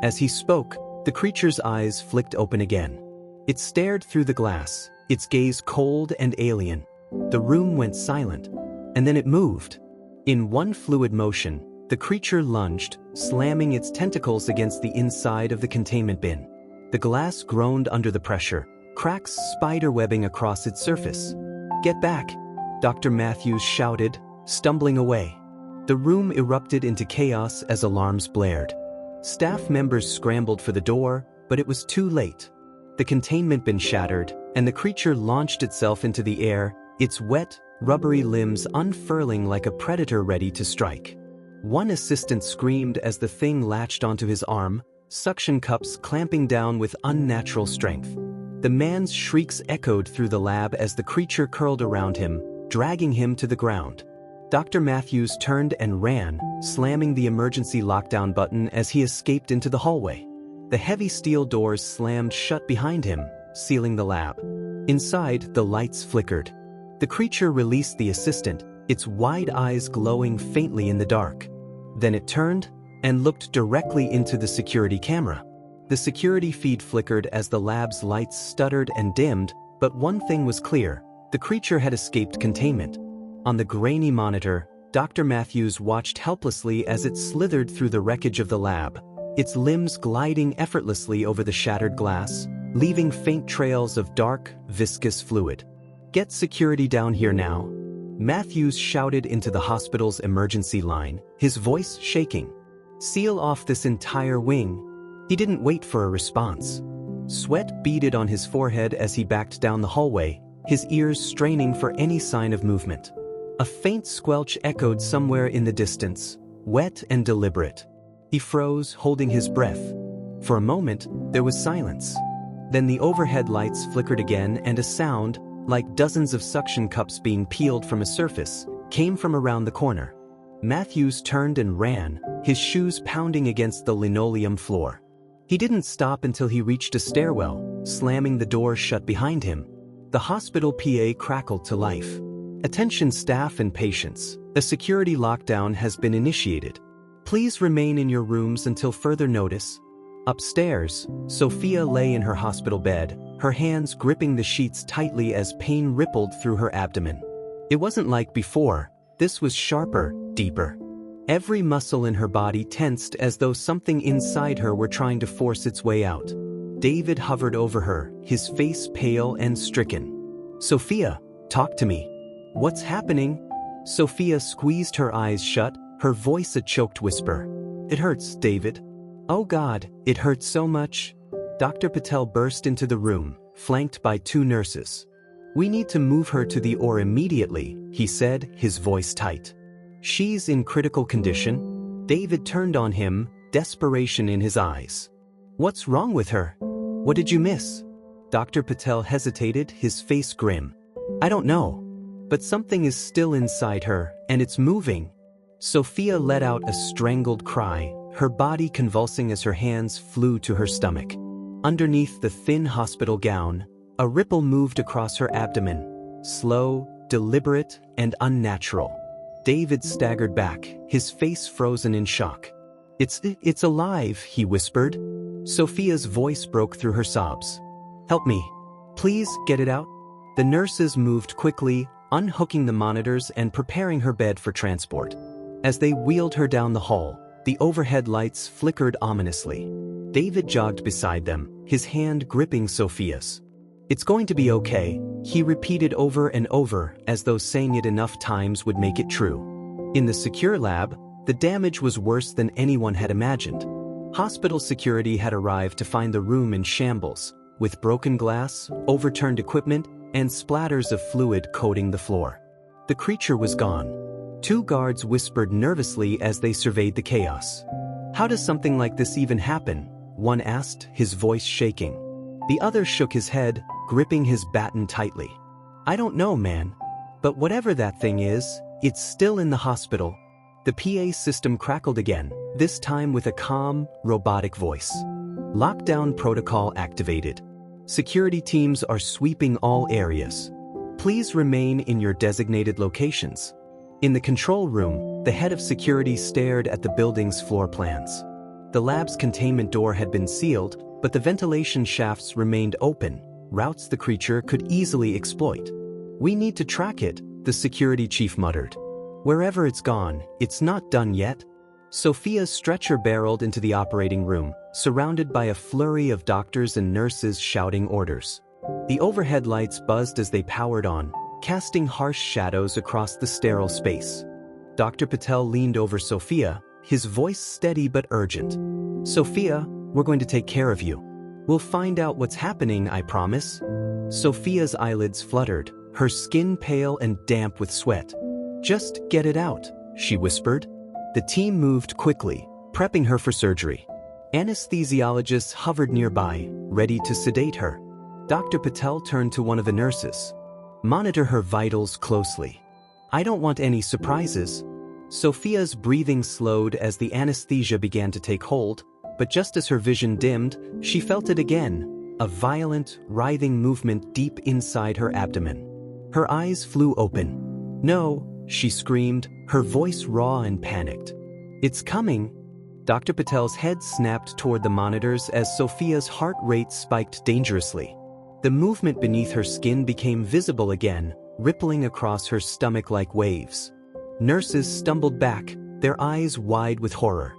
A: As he spoke, the creature's eyes flicked open again. It stared through the glass, its gaze cold and alien. The room went silent, and then it moved. In one fluid motion, the creature lunged, slamming its tentacles against the inside of the containment bin. The glass groaned under the pressure, cracks spiderwebbing across its surface. Get back, Dr. Matthews shouted, stumbling away. The room erupted into chaos as alarms blared. Staff members scrambled for the door, but it was too late. The containment bin shattered, and the creature launched itself into the air, its wet, rubbery limbs unfurling like a predator ready to strike. One assistant screamed as the thing latched onto his arm, suction cups clamping down with unnatural strength. The man's shrieks echoed through the lab as the creature curled around him, dragging him to the ground. Dr. Matthews turned and ran, slamming the emergency lockdown button as he escaped into the hallway. The heavy steel doors slammed shut behind him, sealing the lab. Inside, the lights flickered. The creature released the assistant, its wide eyes glowing faintly in the dark. Then it turned and looked directly into the security camera. The security feed flickered as the lab's lights stuttered and dimmed, but one thing was clear: the creature had escaped containment. On the grainy monitor, Dr. Matthews watched helplessly as it slithered through the wreckage of the lab, its limbs gliding effortlessly over the shattered glass, leaving faint trails of dark, viscous fluid. Get security down here now, Matthews shouted into the hospital's emergency line, his voice shaking. Seal off this entire wing. He didn't wait for a response. Sweat beaded on his forehead as he backed down the hallway, his ears straining for any sign of movement. A faint squelch echoed somewhere in the distance, wet and deliberate. He froze, holding his breath. For a moment, there was silence. Then the overhead lights flickered again, and a sound, like dozens of suction cups being peeled from a surface, came from around the corner. Matthews turned and ran, his shoes pounding against the linoleum floor. He didn't stop until he reached a stairwell, slamming the door shut behind him. The hospital PA crackled to life. Attention staff and patients, a security lockdown has been initiated. Please remain in your rooms until further notice. Upstairs, Sophia lay in her hospital bed, her hands gripping the sheets tightly as pain rippled through her abdomen. It wasn't like before, this was sharper, deeper. Every muscle in her body tensed as though something inside her were trying to force its way out. David hovered over her, his face pale and stricken. Sophia, talk to me. What's happening? Sophia squeezed her eyes shut, her voice a choked whisper. It hurts, David. Oh God, it hurts so much. Dr. Patel burst into the room, flanked by two nurses. We need to move her to the OR immediately, he said, his voice tight. She's in critical condition. David turned on him, desperation in his eyes. What's wrong with her? What did you miss? Dr. Patel hesitated, his face grim. I don't know. But something is still inside her, and it's moving. Sophia let out a strangled cry, her body convulsing as her hands flew to her stomach. Underneath the thin hospital gown, a ripple moved across her abdomen, slow, deliberate, and unnatural. David staggered back, his face frozen in shock. It's alive, he whispered. Sophia's voice broke through her sobs. Help me. Please, get it out. The nurses moved quickly, unhooking the monitors and preparing her bed for transport. As they wheeled her down the hall, the overhead lights flickered ominously. David jogged beside them, his hand gripping Sophia's. It's going to be okay, he repeated over and over, as though saying it enough times would make it true. In the secure lab, the damage was worse than anyone had imagined. Hospital security had arrived to find the room in shambles, with broken glass, overturned equipment, and splatters of fluid coating the floor. The creature was gone. Two guards whispered nervously as they surveyed the chaos. How does something like this even happen? One asked, his voice shaking. The other shook his head, gripping his baton tightly. I don't know, man. But whatever that thing is, it's still in the hospital. The PA system crackled again, this time with a calm, robotic voice. Lockdown protocol activated. Security teams are sweeping all areas. Please remain in your designated locations. In the control room, the head of security stared at the building's floor plans. The lab's containment door had been sealed, but the ventilation shafts remained open, routes the creature could easily exploit. We need to track it, the security chief muttered. Wherever it's gone, it's not done yet. Sophia stretcher-barreled into the operating room, surrounded by a flurry of doctors and nurses shouting orders. The overhead lights buzzed as they powered on, casting harsh shadows across the sterile space. Dr. Patel leaned over Sophia, his voice steady but urgent. Sophia, we're going to take care of you. We'll find out what's happening, I promise. Sophia's eyelids fluttered, her skin pale and damp with sweat. Just get it out, she whispered. The team moved quickly, prepping her for surgery. Anesthesiologists hovered nearby, ready to sedate her. Dr. Patel turned to one of the nurses. Monitor her vitals closely. I don't want any surprises. Sophia's breathing slowed as the anesthesia began to take hold, but just as her vision dimmed, she felt it again, a violent, writhing movement deep inside her abdomen. Her eyes flew open. No, she screamed, her voice raw and panicked. It's coming. Dr. Patel's head snapped toward the monitors as Sophia's heart rate spiked dangerously. The movement beneath her skin became visible again, rippling across her stomach like waves. Nurses stumbled back, their eyes wide with horror.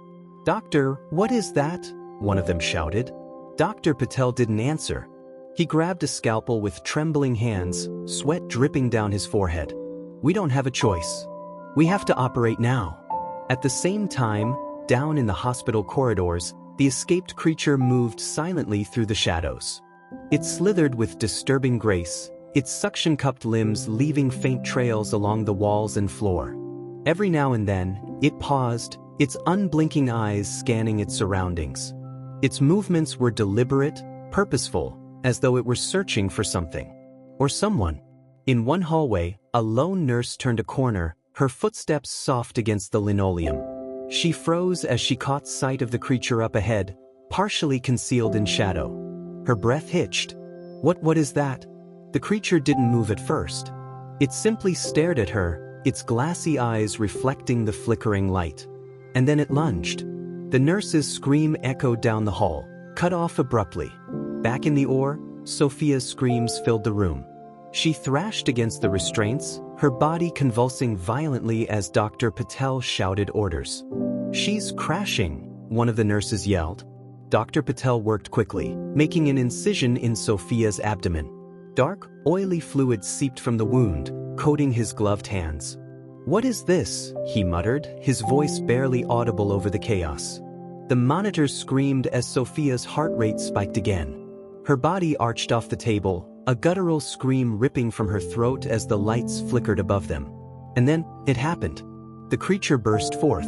A: Doctor, what is that? One of them shouted. Dr. Patel didn't answer. He grabbed a scalpel with trembling hands, sweat dripping down his forehead. We don't have a choice. We have to operate now. At the same time, down in the hospital corridors, the escaped creature moved silently through the shadows. It slithered with disturbing grace, its suction-cupped limbs leaving faint trails along the walls and floor. Every now and then, it paused, its unblinking eyes scanning its surroundings. Its movements were deliberate, purposeful, as though it were searching for something. Or someone. In one hallway, a lone nurse turned a corner, her footsteps soft against the linoleum. She froze as she caught sight of the creature up ahead, partially concealed in shadow. Her breath hitched. What is that? The creature didn't move at first. It simply stared at her, its glassy eyes reflecting the flickering light. And then it lunged. The nurse's scream echoed down the hall, cut off abruptly. Back in the OR, Sophia's screams filled the room. She thrashed against the restraints, her body convulsing violently as Dr. Patel shouted orders. She's crashing, one of the nurses yelled. Dr. Patel worked quickly, making an incision in Sophia's abdomen. Dark, oily fluid seeped from the wound, coating his gloved hands. What is this? He muttered, his voice barely audible over the chaos. The monitor screamed as Sophia's heart rate spiked again. Her body arched off the table, a guttural scream ripping from her throat as the lights flickered above them. And then, it happened. The creature burst forth.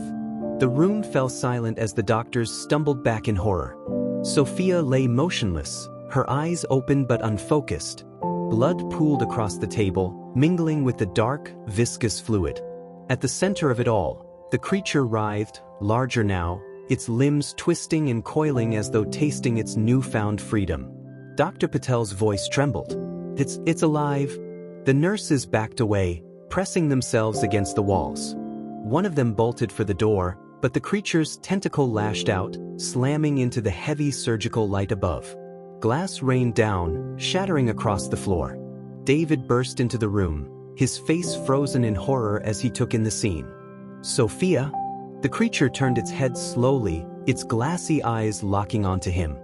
A: The room fell silent as the doctors stumbled back in horror. Sophia lay motionless, her eyes open but unfocused. Blood pooled across the table, mingling with the dark, viscous fluid. At the center of it all, the creature writhed, larger now, its limbs twisting and coiling as though tasting its newfound freedom. Dr. Patel's voice trembled. It's alive. The nurses backed away, pressing themselves against the walls. One of them bolted for the door, but the creature's tentacle lashed out, slamming into the heavy surgical light above. Glass rained down, shattering across the floor. David burst into the room, his face frozen in horror as he took in the scene. Sophia? The creature turned its head slowly, its glassy eyes locking onto him.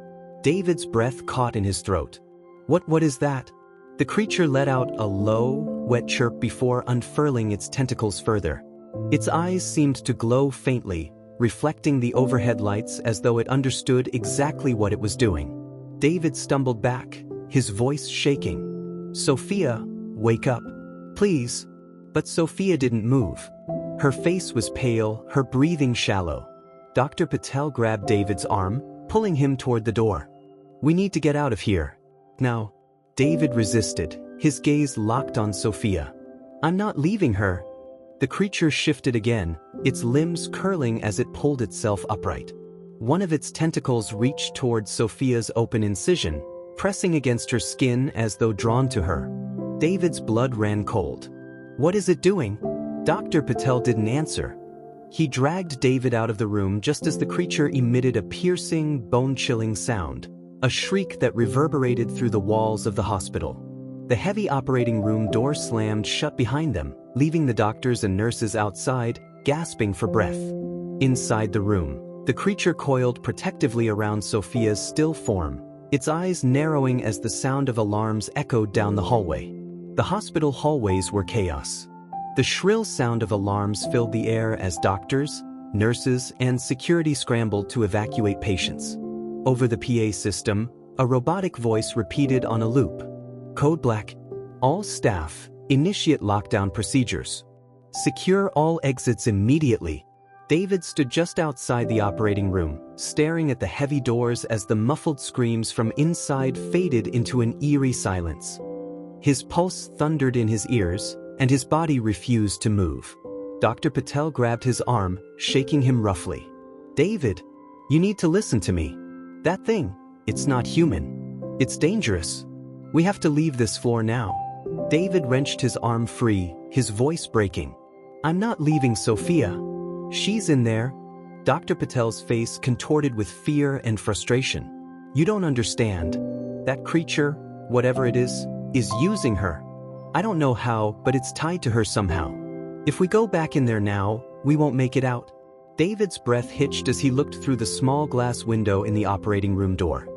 A: David's breath caught in his throat. What is that? The creature let out a low, wet chirp before unfurling its tentacles further. Its eyes seemed to glow faintly, reflecting the overhead lights as though it understood exactly what it was doing. David stumbled back, his voice shaking. Sophia, wake up. Please. But Sophia didn't move. Her face was pale, her breathing shallow. Dr. Patel grabbed David's arm, pulling him toward the door. We need to get out of here. Now. David resisted, his gaze locked on Sophia. I'm not leaving her. The creature shifted again, its limbs curling as it pulled itself upright. One of its tentacles reached toward Sophia's open incision, pressing against her skin as though drawn to her. David's blood ran cold. "What is it doing?" Dr. Patel didn't answer. He dragged David out of the room just as the creature emitted a piercing, bone-chilling sound, a shriek that reverberated through the walls of the hospital. The heavy operating room door slammed shut behind them, leaving the doctors and nurses outside, gasping for breath. Inside the room, the creature coiled protectively around Sophia's still form, its eyes narrowing as the sound of alarms echoed down the hallway. The hospital hallways were chaos. The shrill sound of alarms filled the air as doctors, nurses, and security scrambled to evacuate patients. Over the PA system, a robotic voice repeated on a loop. "Code Black. All staff, initiate lockdown procedures. Secure all exits immediately." David stood just outside the operating room, staring at the heavy doors as the muffled screams from inside faded into an eerie silence. His pulse thundered in his ears, and his body refused to move. Dr. Patel grabbed his arm, shaking him roughly. "David, you need to listen to me. That thing, it's not human. It's dangerous. We have to leave this floor now." David wrenched his arm free, his voice breaking. "I'm not leaving Sophia. She's in there." Dr. Patel's face contorted with fear and frustration. "You don't understand. That creature, whatever it is using her. I don't know how, but it's tied to her somehow. If we go back in there now, we won't make it out." David's breath hitched as he looked through the small glass window in the operating room door.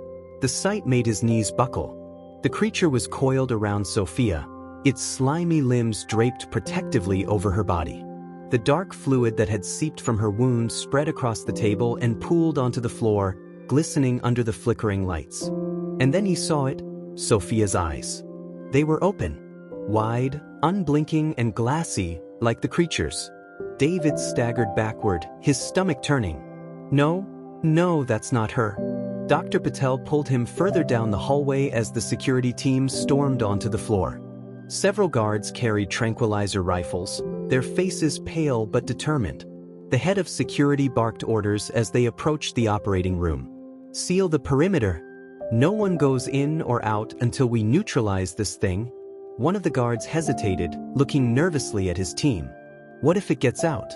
A: The sight made his knees buckle. The creature was coiled around Sophia, its slimy limbs draped protectively over her body. The dark fluid that had seeped from her wound spread across the table and pooled onto the floor, glistening under the flickering lights. And then he saw it, Sophia's eyes. They were open. Wide, unblinking, and glassy, like the creature's. David staggered backward, his stomach turning. No, that's not her." Dr. Patel pulled him further down the hallway as the security team stormed onto the floor. Several guards carried tranquilizer rifles, their faces pale but determined. The head of security barked orders as they approached the operating room. "Seal the perimeter. No one goes in or out until we neutralize this thing." One of the guards hesitated, looking nervously at his team. "What if it gets out?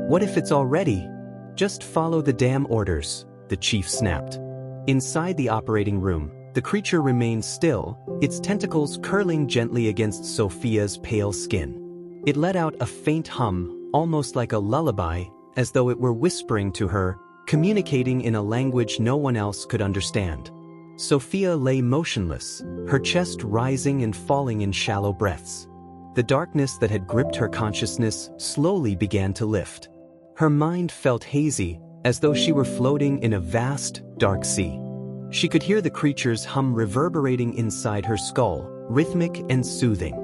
A: What if it's already?" "Just follow the damn orders," the chief snapped. Inside the operating room, the creature remained still, its tentacles curling gently against Sophia's pale skin. It let out a faint hum, almost like a lullaby, as though it were whispering to her, communicating in a language no one else could understand. Sophia lay motionless, her chest rising and falling in shallow breaths. The darkness that had gripped her consciousness slowly began to lift. Her mind felt hazy, as though she were floating in a vast, dark sea. She could hear the creature's hum reverberating inside her skull, rhythmic and soothing.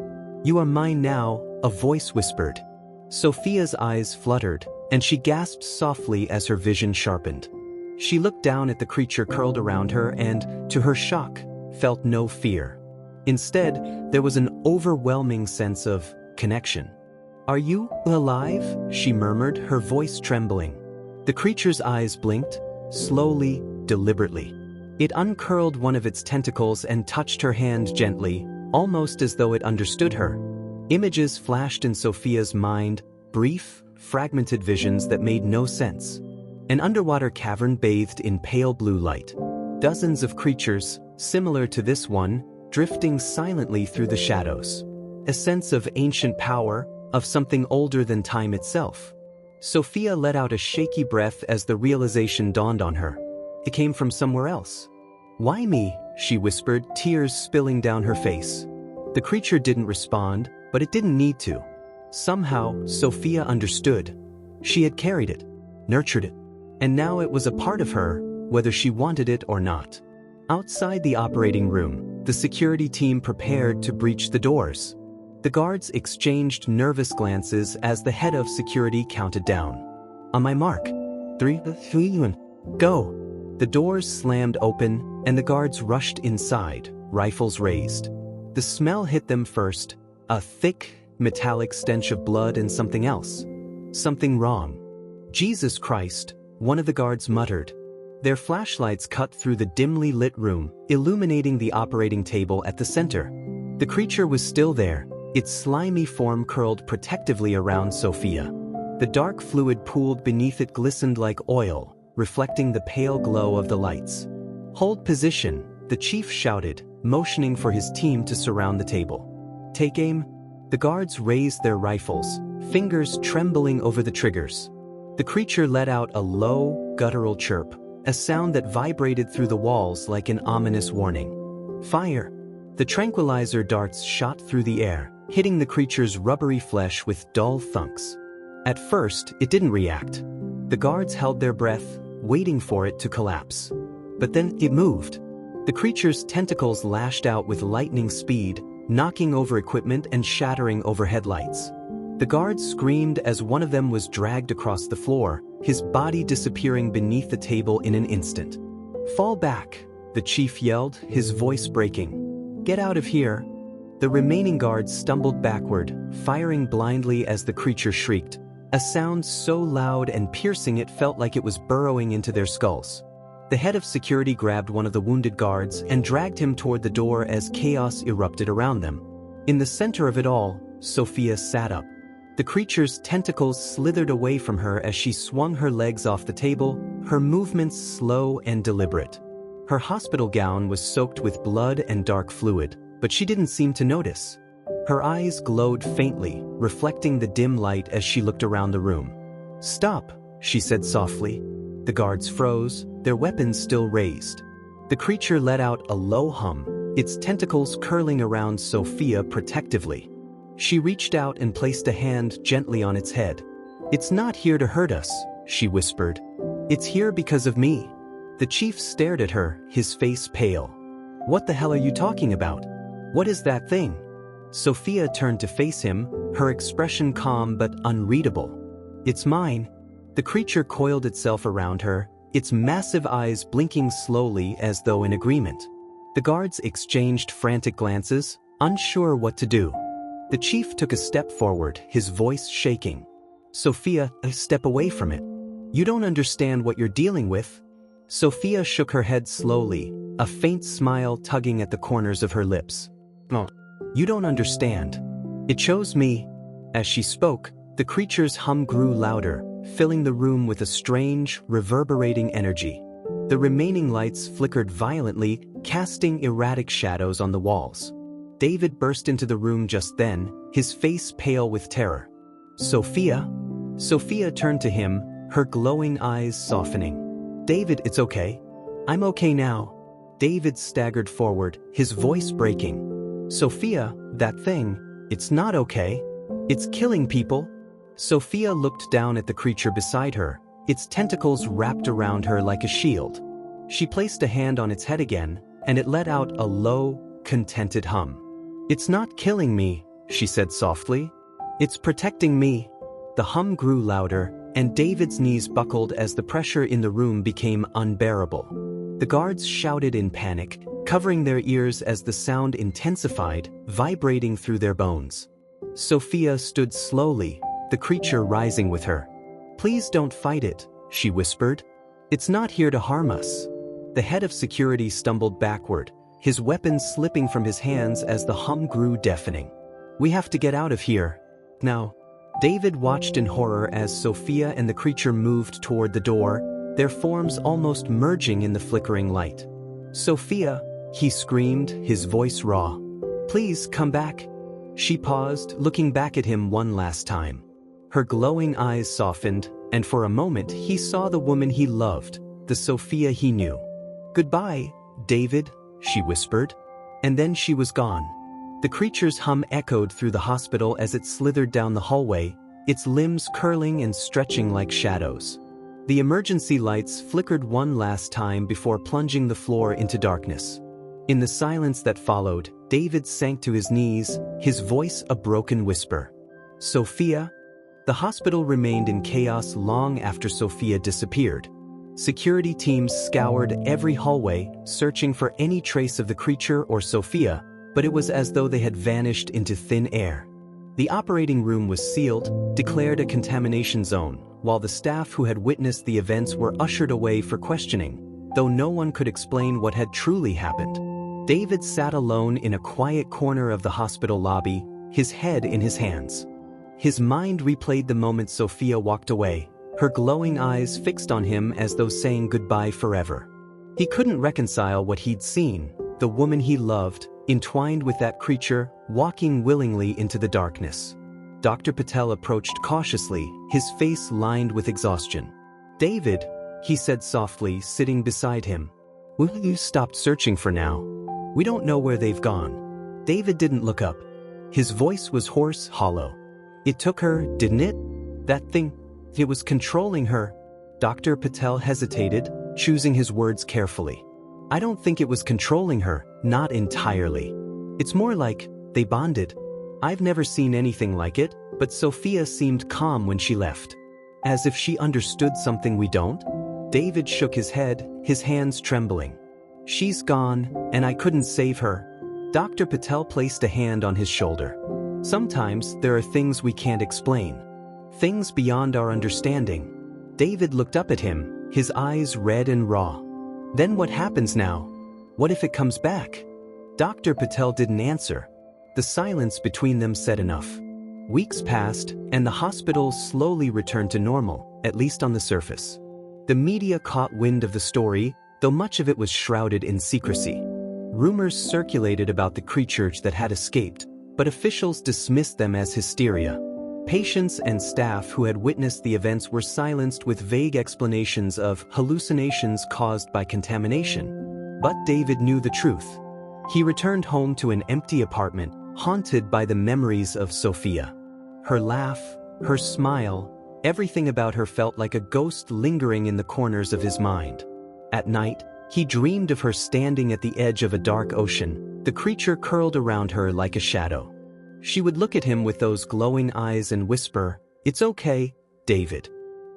A: "You are mine now," a voice whispered. Sophia's eyes fluttered, and she gasped softly as her vision sharpened. She looked down at the creature curled around her and, to her shock, felt no fear. Instead, there was an overwhelming sense of connection. "Are you alive?" she murmured, her voice trembling. The creature's eyes blinked, slowly, deliberately. It uncurled one of its tentacles and touched her hand gently, almost as though it understood her. Images flashed in Sophia's mind, brief, fragmented visions that made no sense. An underwater cavern bathed in pale blue light. Dozens of creatures, similar to this one, drifting silently through the shadows. A sense of ancient power, of something older than time itself. Sophia let out a shaky breath as the realization dawned on her. It came from somewhere else. "Why me?" she whispered, tears spilling down her face. The creature didn't respond, but it didn't need to. Somehow, Sophia understood. She had carried it, nurtured it, and now it was a part of her, whether she wanted it or not. Outside the operating room, the security team prepared to breach the doors. The guards exchanged nervous glances as the head of security counted down. "On my mark. 3, 2, 1, go!" The doors slammed open, and the guards rushed inside, rifles raised. The smell hit them first, a thick, metallic stench of blood and something else. Something wrong. "Jesus Christ," one of the guards muttered. Their flashlights cut through the dimly lit room, illuminating the operating table at the center. The creature was still there, its slimy form curled protectively around Sophia. The dark fluid pooled beneath it glistened like oil, reflecting the pale glow of the lights. "Hold position," the chief shouted, motioning for his team to surround the table. "Take aim." The guards raised their rifles, fingers trembling over the triggers. The creature let out a low, guttural chirp, a sound that vibrated through the walls like an ominous warning. "Fire!" The tranquilizer darts shot through the air, hitting the creature's rubbery flesh with dull thunks. At first, it didn't react. The guards held their breath, waiting for it to collapse. But then it moved. The creature's tentacles lashed out with lightning speed, knocking over equipment and shattering overhead lights. The guards screamed as one of them was dragged across the floor, his body disappearing beneath the table in an instant. "Fall back," the chief yelled, his voice breaking. "Get out of here." The remaining guards stumbled backward, firing blindly as the creature shrieked, a sound so loud and piercing it felt like it was burrowing into their skulls. The head of security grabbed one of the wounded guards and dragged him toward the door as chaos erupted around them. In the center of it all, Sophia sat up. The creature's tentacles slithered away from her as she swung her legs off the table, her movements slow and deliberate. Her hospital gown was soaked with blood and dark fluid, but she didn't seem to notice. Her eyes glowed faintly, reflecting the dim light as she looked around the room. "Stop," she said softly. The guards froze, their weapons still raised. The creature let out a low hum, its tentacles curling around Sophia protectively. She reached out and placed a hand gently on its head. "It's not here to hurt us," she whispered. "It's here because of me." The chief stared at her, his face pale. "What the hell are you talking about? What is that thing?" Sophia turned to face him, her expression calm but unreadable. "It's mine." The creature coiled itself around her, its massive eyes blinking slowly as though in agreement. The guards exchanged frantic glances, unsure what to do. The chief took a step forward, his voice shaking. "Sophia, step away from it. You don't understand what you're dealing with." Sophia shook her head slowly, a faint smile tugging at the corners of her lips. "No, you don't understand. It chose me." As she spoke, the creature's hum grew louder, filling the room with a strange, reverberating energy. The remaining lights flickered violently, casting erratic shadows on the walls. David burst into the room just then, his face pale with terror. "Sophia?" Sophia turned to him, her glowing eyes softening. "David, it's okay. I'm okay now." David staggered forward, his voice breaking. "Sophia, that thing, it's not okay. It's killing people." Sophia looked down at the creature beside her, its tentacles wrapped around her like a shield. She placed a hand on its head again, and it let out a low, contented hum. "It's not killing me," she said softly. "It's protecting me." The hum grew louder, and David's knees buckled as the pressure in the room became unbearable. The guards shouted in panic, covering their ears as the sound intensified, vibrating through their bones. Sophia stood slowly, the creature rising with her. "Please don't fight it," she whispered. "It's not here to harm us." The head of security stumbled backward, his weapon slipping from his hands as the hum grew deafening. "We have to get out of here. Now." David watched in horror as Sophia and the creature moved toward the door, their forms almost merging in the flickering light. "Sophia," he screamed, his voice raw. "Please come back." She paused, looking back at him one last time. Her glowing eyes softened, and for a moment he saw the woman he loved, the Sophia he knew. "Goodbye, David," she whispered. And then she was gone. The creature's hum echoed through the hospital as it slithered down the hallway, its limbs curling and stretching like shadows. The emergency lights flickered one last time before plunging the floor into darkness. In the silence that followed, David sank to his knees, his voice a broken whisper. "Sophia?" The hospital remained in chaos long after Sophia disappeared. Security teams scoured every hallway, searching for any trace of the creature or Sophia, but it was as though they had vanished into thin air. The operating room was sealed, declared a contamination zone, while the staff who had witnessed the events were ushered away for questioning, though no one could explain what had truly happened. David sat alone in a quiet corner of the hospital lobby, his head in his hands. His mind replayed the moment Sophia walked away, her glowing eyes fixed on him as though saying goodbye forever. He couldn't reconcile what he'd seen, the woman he loved, entwined with that creature, walking willingly into the darkness. Dr. Patel approached cautiously, his face lined with exhaustion. "David," he said softly, sitting beside him. "Will you stop searching for now? We don't know where they've gone." David didn't look up. His voice was hoarse, hollow. "It took her, didn't it? That thing. It was controlling her." Dr. Patel hesitated, choosing his words carefully. "I don't think it was controlling her, not entirely. It's more like they bonded. I've never seen anything like it, but Sophia seemed calm when she left. As if she understood something we don't." David shook his head, his hands trembling. "She's gone, and I couldn't save her." Dr. Patel placed a hand on his shoulder. "Sometimes there are things we can't explain. Things beyond our understanding." David looked up at him, his eyes red and raw. "Then what happens now? What if it comes back?" Dr. Patel didn't answer. The silence between them said enough. Weeks passed, and the hospital slowly returned to normal, at least on the surface. The media caught wind of the story, though much of it was shrouded in secrecy. Rumors circulated about the creatures that had escaped, but officials dismissed them as hysteria. Patients and staff who had witnessed the events were silenced with vague explanations of hallucinations caused by contamination. But David knew the truth. He returned home to an empty apartment, haunted by the memories of Sophia. Her laugh, her smile, everything about her felt like a ghost lingering in the corners of his mind. At night, he dreamed of her standing at the edge of a dark ocean, the creature curled around her like a shadow. She would look at him with those glowing eyes and whisper, "It's okay, David.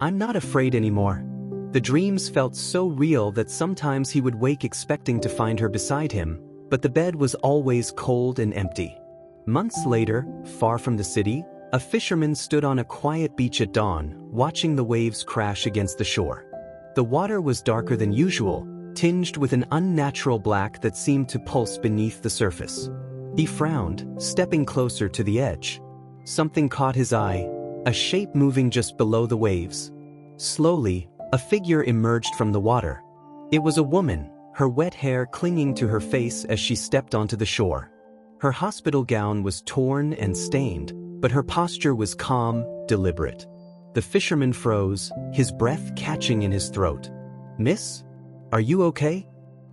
A: I'm not afraid anymore." The dreams felt so real that sometimes he would wake expecting to find her beside him, but the bed was always cold and empty. Months later, far from the city, a fisherman stood on a quiet beach at dawn, watching the waves crash against the shore. The water was darker than usual, tinged with an unnatural black that seemed to pulse beneath the surface. He frowned, stepping closer to the edge. Something caught his eye, a shape moving just below the waves. Slowly, a figure emerged from the water. It was a woman, her wet hair clinging to her face as she stepped onto the shore. Her hospital gown was torn and stained, but her posture was calm, deliberate. The fisherman froze, his breath catching in his throat. "Miss? Are you okay?"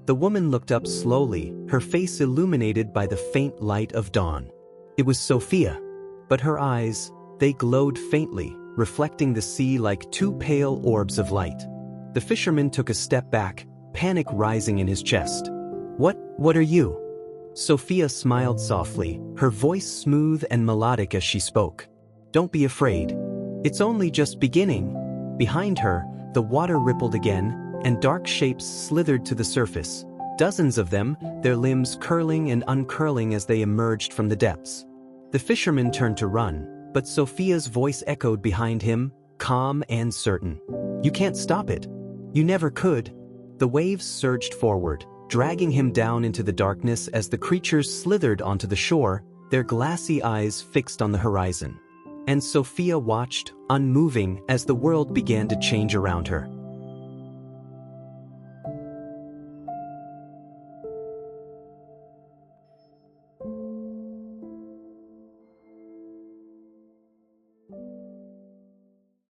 A: The woman looked up slowly, her face illuminated by the faint light of dawn. It was Sophia, but her eyes, they glowed faintly, reflecting the sea like two pale orbs of light. The fisherman took a step back, panic rising in his chest. What are you?" Sophia smiled softly, her voice smooth and melodic as she spoke. "Don't be afraid. It's only just beginning." Behind her, the water rippled again, and dark shapes slithered to the surface. Dozens of them, their limbs curling and uncurling as they emerged from the depths. The fisherman turned to run, but Sophia's voice echoed behind him, calm and certain. "You can't stop it. You never could." The waves surged forward, dragging him down into the darkness as the creatures slithered onto the shore, their glassy eyes fixed on the horizon. And Sophia watched, unmoving, as the world began to change around her.